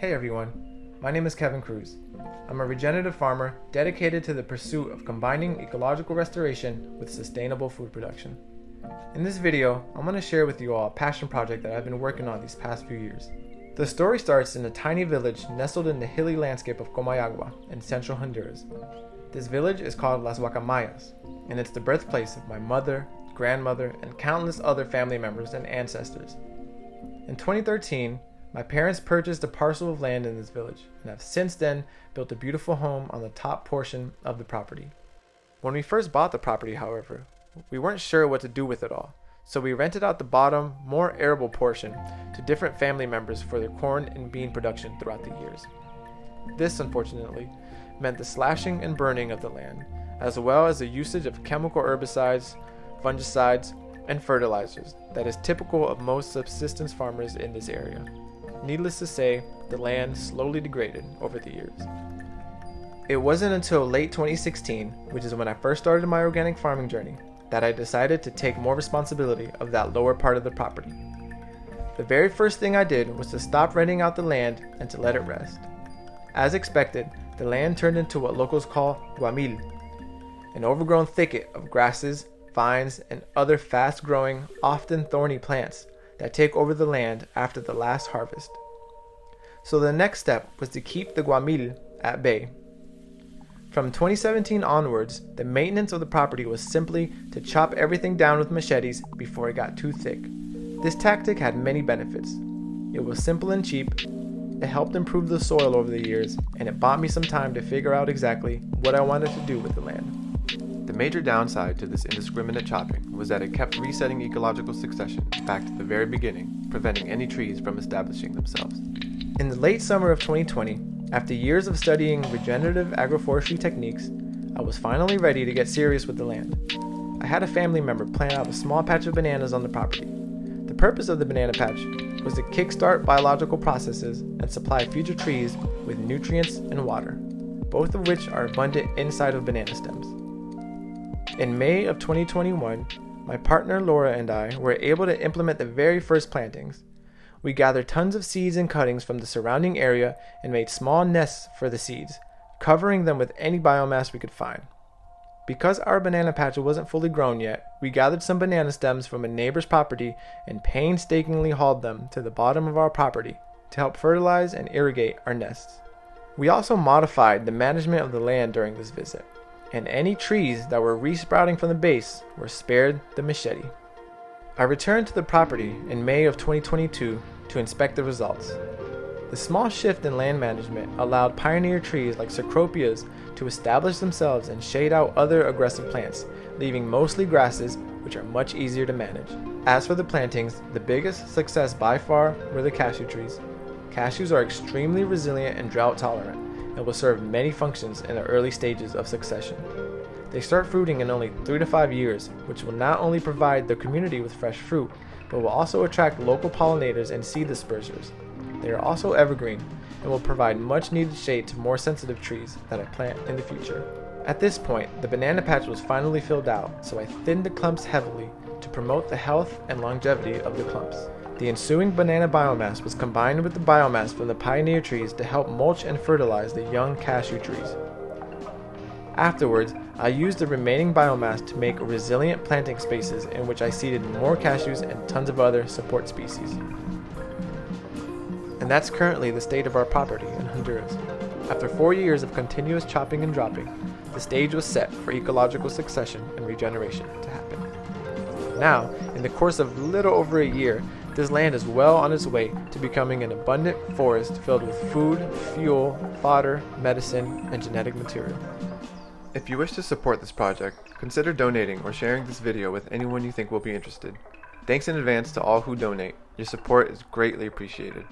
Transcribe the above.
Hey everyone, my name is Kevin Cruz. I'm a regenerative farmer dedicated to the pursuit of combining ecological restoration with sustainable food production. In this video, I'm going to share with you all a passion project that I've been working on these past few years. The story starts in a tiny village nestled in the hilly landscape of Comayagua in central Honduras. This village is called Las Guacamayas, and it's the birthplace of my mother, grandmother, and countless other family members and ancestors. In 2013, my parents purchased a parcel of land in this village and have since then built a beautiful home on the top portion of the property. When we first bought the property, however, we weren't sure what to do with it all, so we rented out the bottom, more arable portion to different family members for their corn and bean production throughout the years. This, unfortunately, meant the slashing and burning of the land, as well as the usage of chemical herbicides, fungicides, and fertilizers that is typical of most subsistence farmers in this area. Needless to say, the land slowly degraded over the years. It wasn't until late 2016, which is when I first started my organic farming journey, that I decided to take more responsibility of that lower part of the property. The very first thing I did was to stop renting out the land and to let it rest. As expected, the land turned into what locals call guamil, an overgrown thicket of grasses, vines, and other fast-growing, often thorny plants that take over the land after the last harvest. So the next step was to keep the guamil at bay. From 2017 onwards, the maintenance of the property was simply to chop everything down with machetes before it got too thick. This tactic had many benefits. It was simple and cheap, it helped improve the soil over the years, and it bought me some time to figure out exactly what I wanted to do with the land. The major downside to this indiscriminate chopping was that it kept resetting ecological succession back to the very beginning, preventing any trees from establishing themselves. In the late summer of 2020, after years of studying regenerative agroforestry techniques, I was finally ready to get serious with the land. I had a family member plant out a small patch of bananas on the property. The purpose of the banana patch was to kickstart biological processes and supply future trees with nutrients and water, both of which are abundant inside of banana stems. In May of 2021, my partner Laura and I were able to implement the very first plantings. We gathered tons of seeds and cuttings from the surrounding area and made small nests for the seeds, covering them with any biomass we could find. Because our banana patch wasn't fully grown yet, we gathered some banana stems from a neighbor's property and painstakingly hauled them to the bottom of our property to help fertilize and irrigate our nests. We also modified the management of the land during this visit, and any trees that were resprouting from the base were spared the machete. I returned to the property in May of 2022 to inspect the results. The small shift in land management allowed pioneer trees like cecropias to establish themselves and shade out other aggressive plants, leaving mostly grasses, which are much easier to manage. As for the plantings, the biggest success by far were the cashew trees. Cashews are extremely resilient and drought tolerant, and will serve many functions in the early stages of succession. They start fruiting in only 3 to 5 years, which will not only provide the community with fresh fruit, but will also attract local pollinators and seed dispersers. They are also evergreen and will provide much needed shade to more sensitive trees that I plant in the future. At this point, the banana patch was finally filled out, so I thinned the clumps heavily to promote the health and longevity of the clumps. The ensuing banana biomass was combined with the biomass from the pioneer trees to help mulch and fertilize the young cashew trees. Afterwards, I used the remaining biomass to make resilient planting spaces in which I seeded more cashews and tons of other support species. And that's currently the state of our property in Honduras. After 4 years of continuous chopping and dropping, the stage was set for ecological succession and regeneration to happen. Now, in the course of little over a year, this land is well on its way to becoming an abundant forest filled with food, fuel, fodder, medicine, and genetic material. If you wish to support this project, consider donating or sharing this video with anyone you think will be interested. Thanks in advance to all who donate. Your support is greatly appreciated.